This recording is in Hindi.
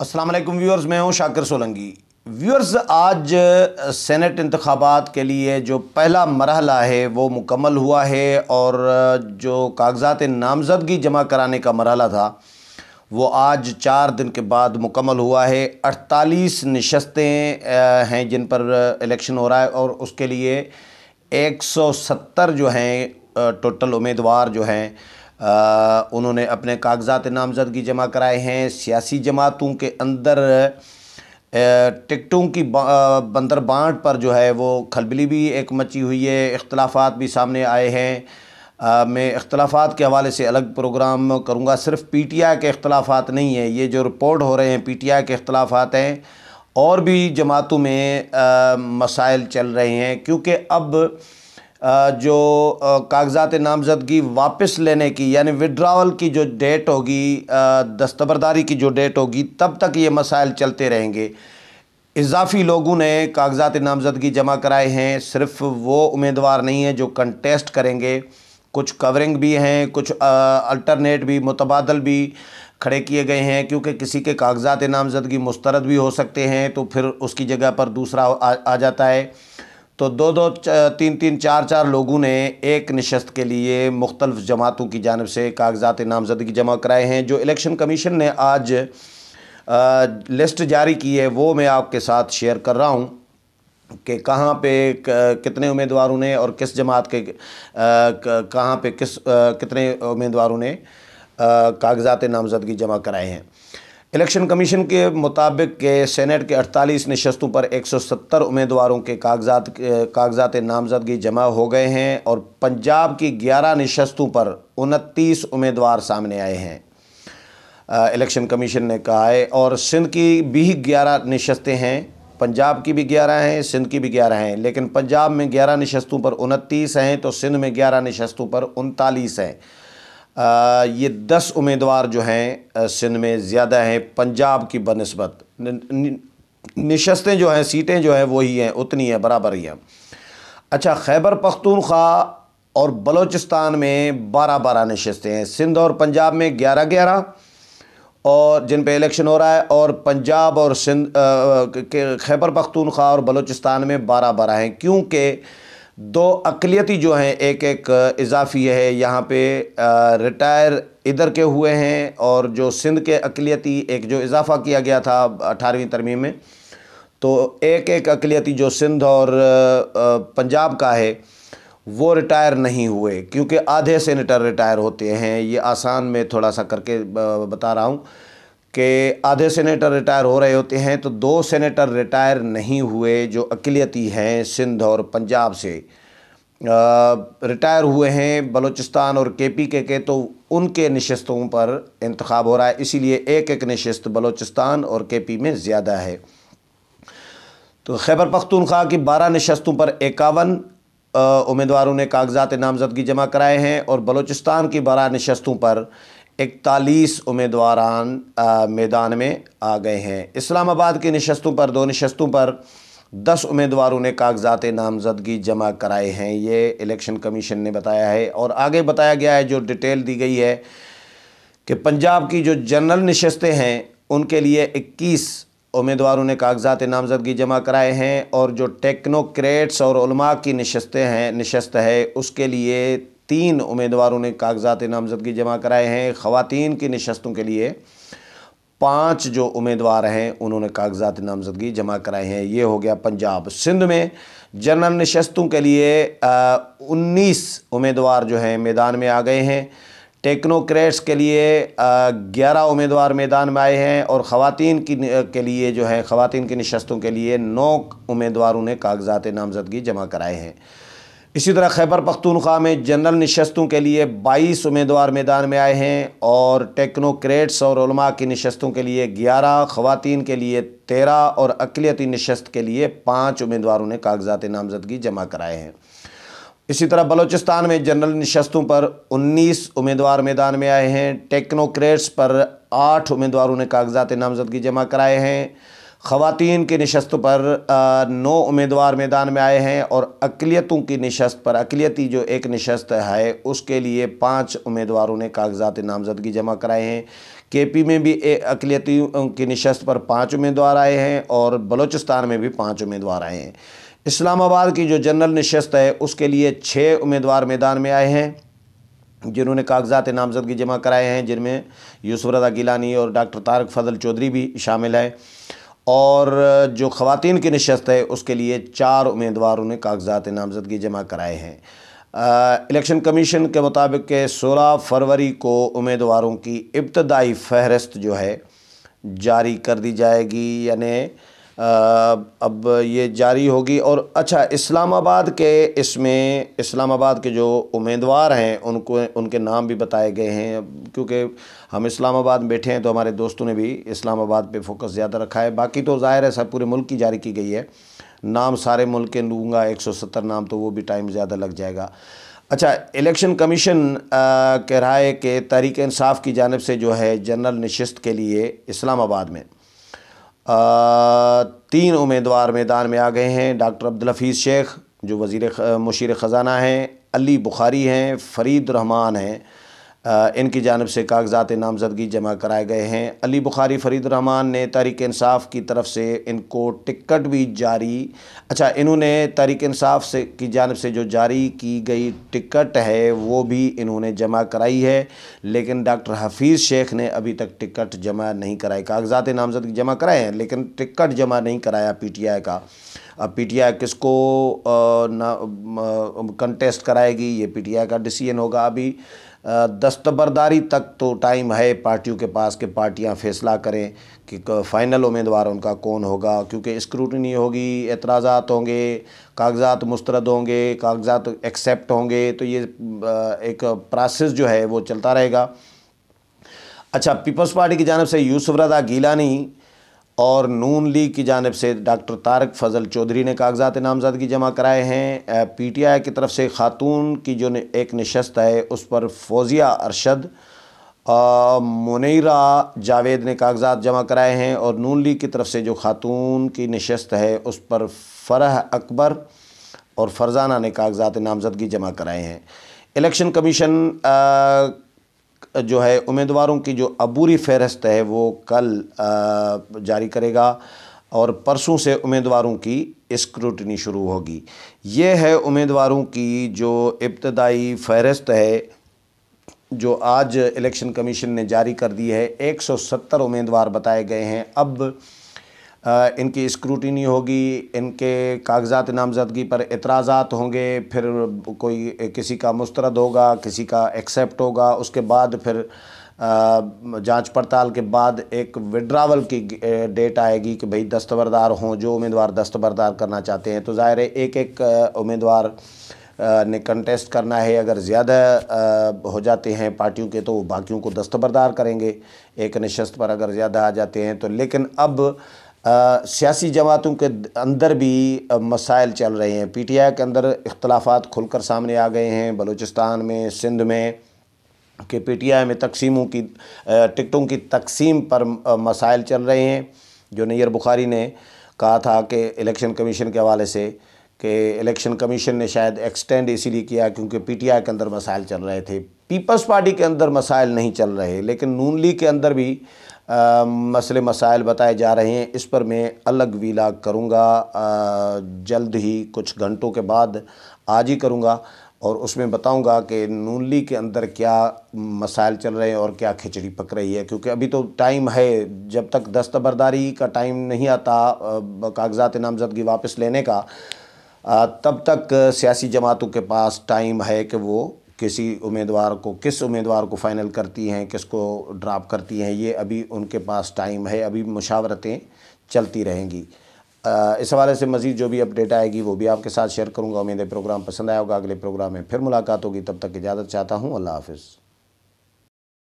अस्सलाम वालेकुम व्यूअर्स, मैं हूं शाकिर सोलंकी। व्यूअर्स, आज सेनेट इंतखाबात के लिए जो पहला मरहला है वो मुकम्मल हुआ है और जो कागजात नामज़दगी जमा कराने का मरहला था वो आज 4 दिन के बाद मुकम्मल हुआ है। 48 नशस्तें हैं जिन पर इलेक्शन हो रहा है और उसके लिए 170 जो हैं टोटल उम्मीदवार जो हैं उन्होंने अपने कागजात नामज़दगी जमा कराए हैं। सियासी जमातों के अंदर टिकटों की बंदर बांट पर जो है वो खलबली भी एक मची हुई है, इख्तलाफात भी सामने आए हैं। मैं इख्तलाफात के हवाले से अलग प्रोग्राम करूँगा। सिर्फ पीटीआई के इख्तलाफात नहीं है, ये जो रिपोर्ट हो रहे हैं पीटीआई के इख्तलाफात हैं, और भी जमातों में मसाइल चल रहे हैं। क्योंकि अब जो कागजात नामज़दगी वापस लेने की यानी विड्रावल की जो डेट होगी, दस्तबरदारी की जो डेट होगी, तब तक ये मसाइल चलते रहेंगे। इजाफ़ी लोगों ने कागजात नामज़दगी जमा कराए हैं, सिर्फ वो उम्मीदवार नहीं हैं जो कंटेस्ट करेंगे, कुछ कवरिंग भी हैं, कुछ अल्टरनेट भी, मुतबादल भी खड़े किए गए हैं। क्योंकि किसी के कागजात नामज़दगी मुस्तरद भी हो सकते हैं तो फिर उसकी जगह पर दूसरा आ जाता है। तो 2-2, 3-3, 4-4 लोगों ने एक नशस्त के लिए मुख्तलिफ जमातों की जानिब से कागजात नामज़दगी जमा कराए हैं। जो इलेक्शन कमीशन ने आज लिस्ट जारी की है वो मैं आपके साथ शेयर कर रहा हूँ कि कहाँ पे कितने उम्मीदवारों ने और किस जमात के कहाँ पे कितने उम्मीदवारों ने कागजात नामज़दगी जमा कराए हैं। इलेक्शन कमीशन के मुताबिक के सेनेट के 48 नशस्तों पर 170 उम्मीदवारों के कागजात नामज़दगी जमा हो गए हैं और पंजाब की 11 नशस्तों पर 29 उम्मीदवार सामने आए हैं, इलेक्शन कमीशन ने कहा है। और सिंध की भी 11 नशस्तें हैं, पंजाब की भी 11 हैं, सिंध की भी 11 हैं। लेकिन पंजाब में 11 नशस्तों पर 29 हैं तो सिंध में 11 नशस्तों पर 39 हैं। ये 10 उम्मीदवार जो हैं सिंध में ज़्यादा हैं पंजाब की बनस्बत। नशस्तें जो हैं, सीटें जो हैं वही हैं, उतनी हैं, बराबर ही हैं। अच्छा, खैबर पख्तूनख्वा और बलूचिस्तान में 12-12 नशस्तें हैं। सिंध और पंजाब में 11-11 और जिन पे इलेक्शन हो रहा है, और पंजाब और सिंध के खैबर पख्तूनख्वा और बलूचिस्तान में 12-12 हैं। क्योंकि 2 अक़लियती जो हैं, एक इजाफ़ी है यहाँ पे रिटायर इधर के हुए हैं, और जो सिंध के अक़लियती एक जो इजाफ़ा किया गया था 18वीं तरमीम में, तो एक अक़लियती जो सिंध और पंजाब का है वो रिटायर नहीं हुए। क्योंकि आधे सेनेटर रिटायर होते हैं, ये आसान में थोड़ा सा करके बता रहा हूँ कि आधे सेनेटर रिटायर हो रहे होते हैं, तो 2 सेनेटर रिटायर नहीं हुए जो अक़लियती हैं सिंध और पंजाब से, रिटायर हुए हैं बलूचिस्तान और केपी के, तो उनके नशस्तों पर इंतखाब हो रहा है। इसीलिए एक नशस्त बलूचिस्तान और केपी में ज़्यादा है। तो खैबर पख्तूनख्वा की 12 नशस्तों पर 51 उम्मीदवारों ने कागजात नामज़दगी जमा कराए हैं और बलूचिस्तान की 12 नशस्तों पर 41 उम्मीदवारान मैदान में आ गए हैं। इस्लामाबाद की नशस्तों पर 2 नशस्तों पर 10 उम्मीदवारों ने कागजात नामज़दगी जमा कराए हैं, ये इलेक्शन कमीशन ने बताया है। और आगे बताया गया है, जो डिटेल दी गई है, कि पंजाब की जो जनरल नशस्तें हैं उनके लिए 21 उम्मीदवारों ने कागजात नामज़दगी जमा कराए हैं, और जो टेक्नोक्रेट्स और उलमा की नशस्त है उसके लिए 3 उम्मीदवारों ने कागजात नामज़दगी जमा कराए हैं। ख़वातीन की नशस्तों के लिए 5 जो उम्मीदवार हैं उन्होंने कागजात नामज़दगी जमा कराए हैं। ये हो गया पंजाब। सिंध में जनरल नशस्तों के लिए 19 उम्मीदवार जो हैं मैदान में आ गए हैं। टेक्नोक्रेट्स के लिए 11 उम्मीदवार मैदान में आए हैं, और ख़वातीन के लिए जो है ख़वातीन की नशस्तों के लिए 9 उम्मीदवारों ने कागजात नामज़दगी जमा कराए हैं। इसी तरह खैबर पख्तूनख्वा में जनरल नशस्तों के लिए 22 उम्मीदवार मैदान में आए हैं, और टेक्नोक्रेट्स और उलमा की नशस्तों के लिए 11, ख़वातीन के लिए 13 और अक़लियती नशस्त के लिए 5 उम्मीदवारों ने कागजात नामज़दगी जमा कराए हैं। इसी तरह बलूचिस्तान में जनरल नशस्तों पर 19 उम्मीदवार मैदान में आए हैं। टेक्नोक्रेट्स पर 8 उम्मीदवारों ने कागजात नामज़दगी जमा कराए हैं। ख़वातीन की नशस्तों पर 9 उम्मीदवार मैदान में आए हैं और अक़लियतों की नशस्त पर, अक़लियती जो एक नशस्त है उसके लिए 5 उम्मीदवारों ने कागजात नामज़दगी जमा कराए हैं। KP में भी अक़लियतियों की नशस्त पर 5 उम्मीदवार आए हैं और बलूचिस्तान में भी 5 उम्मीदवार आए हैं। इस्लामाबाद की जो जनरल नशस्त है उसके लिए 6 उम्मीदवार मैदान में आए हैं जिन्होंने कागजात नामज़दगी जमा कराए हैं, जिनमें यूसुफ रज़ा गिलानी और डॉक्टर तारिक फ़ज़ल चौधरी भी शामिल है। और जो ख़वातीन की नशस्त है उसके लिए 4 उम्मीदवारों ने कागजात नामज़दगी जमा कराए हैं। इलेक्शन कमीशन के मुताबिक के 16 फरवरी को उम्मीदवारों की इब्तदाई फ़हरिस्त जो है जारी कर दी जाएगी, यानी अब ये जारी होगी। और अच्छा, इस्लामाबाद के जो उम्मीदवार हैं उनके नाम भी बताए गए हैं, क्योंकि हम इस्लामाबाद में बैठे हैं तो हमारे दोस्तों ने भी इस्लामाबाद पे फोकस ज़्यादा रखा है। बाकी तो ज़ाहिर है सब पूरे मुल्क की जारी की गई है, नाम सारे मुल्क के लूँगा 170 नाम, तो वो भी टाइम ज़्यादा लग जाएगा। अच्छा, इलेक्शन कमीशन कह रहा है कि तहरीक इंसाफ की जानिब से जो है जनरल नशिस्त के लिए इस्लामाबाद में 3 उम्मीदवार मैदान में आ गए हैं। डॉक्टर अब्दुल हफीज़ शेख जो मुशीर ख़ज़ाना हैं, अली बुखारी हैं, फ़रीद रहमान हैं, इनकी जानिब से कागजात नामज़दगी जमा कराए गए हैं। अली बुखारी, फ़रीद रहमान ने तहरीक इंसाफ की तरफ से इनको टिकट भी जारी, अच्छा, इन्होंने तहरीक इंसाफ से की जानिब से जो जारी की गई टिकट है वो भी इन्होंने जमा कराई है, लेकिन डॉक्टर हफीज़ शेख ने अभी तक टिकट जमा नहीं कराई। कागजात नामज़दगी जमा कराए हैं लेकिन टिकट जमा नहीं कराया PTI का। अब PTI किसको कंटेस्ट कराएगी ये PTI का डिसीजन होगा। अभी दस्तबरदारी तक तो टाइम है पार्टियों के पास कि पार्टियां फ़ैसला करें कि फ़ाइनल उम्मीदवार उनका कौन होगा, क्योंकि स्क्रूटनी होगी, एतराज़ात होंगे, कागजात मुस्तरद होंगे, कागजात एक्सेप्ट होंगे, तो ये एक प्रोसेस जो है वो चलता रहेगा। अच्छा, पीपल्स पार्टी की जानिब से यूसुफ रज़ा गिलानी और नून लीग की जानिब से डॉक्टर तारिक फ़ज़ल चौधरी ने कागजात नामज़दगी जमा कराए हैं। PTI की तरफ से ख़ातून की जो एक नशस्त है उस पर फ़ौज़िया अरशद, मुनीरा जावेद ने कागजात जमा कराए हैं और नून लीग की तरफ से जो ख़ातून की नशस्त है उस पर फ़रह अकबर और फ़रज़ाना ने कागजात नामज़दगी जमा कराए हैं। इलेक्शन कमीशन जो है उम्मीदवारों की जो अबूरी फ़हरिस्त है वो कल जारी करेगा और परसों से उम्मीदवारों की स्क्रूटनी शुरू होगी। ये है उम्मीदवारों की जो इब्तदाई फ़हरिस्त है जो आज इलेक्शन कमीशन ने जारी कर दी है। 170 उम्मीदवार बताए गए हैं। अब इनकी स्क्रूटनी होगी, इनके कागजात नामज़दगी पर एतराज़ात होंगे, फिर कोई किसी का मुस्तरद होगा, किसी का एक्सेप्ट होगा, उसके बाद फिर जांच पड़ताल के बाद एक विड्रावल की डेट आएगी कि भाई दस्तबरदार हों, जो उम्मीदवार दस्तबरदार करना चाहते हैं। तो ज़ाहिर है एक उम्मीदवार ने कंटेस्ट करना है, अगर ज़्यादा हो जाते हैं पार्टियों के तो बाकियों को दस्तबरदार करेंगे एक नशस्त पर अगर ज़्यादा आ जाते हैं तो। लेकिन अब सियासी जमातों के अंदर भी मसाइल चल रहे हैं। PTI के अंदर इख्तलाफात खुलकर सामने आ गए हैं। बलूचिस्तान में, सिंध में कि PTI में तकसीमों की टिकटों की तकसीम पर मसाइल चल रहे हैं। जो नैयर बुखारी ने कहा था कि इलेक्शन कमीशन के हवाले से कि इलेक्शन कमीशन ने शायद एक्सटेंड इसीलिए किया क्योंकि PTI के अंदर मसाइल चल रहे थे। पीपल्स पार्टी के अंदर मसाइल नहीं चल रहे, लेकिन नून लीग के अंदर भी मसले मसाइल बताए जा रहे हैं। इस पर मैं अलग वीलाग करूँगा जल्द ही, कुछ घंटों के बाद, आज ही करूँगा और उसमें बताऊँगा कि नून लीग के अंदर क्या मसाइल चल रहे हैं और क्या खिचड़ी पक रही है। क्योंकि अभी तो टाइम है, जब तक दस्तबरदारी का टाइम नहीं आता कागजात नामज़दगी वापस लेने का, तब तक सियासी जमातों के पास टाइम है कि वो किस उम्मीदवार को फ़ाइनल करती हैं, किसको ड्रॉप करती हैं। ये अभी उनके पास टाइम है, अभी मुशावरतें चलती रहेंगी। इस हवाले से मज़ीद जो भी अपडेट आएगी वो भी आपके साथ शेयर करूँगा। उम्मीद है प्रोग्राम पसंद आया होगा। अगले प्रोग्राम में फिर मुलाकात होगी, तब तक इजाज़त चाहता हूँ। अल्लाह हाफ़िज़।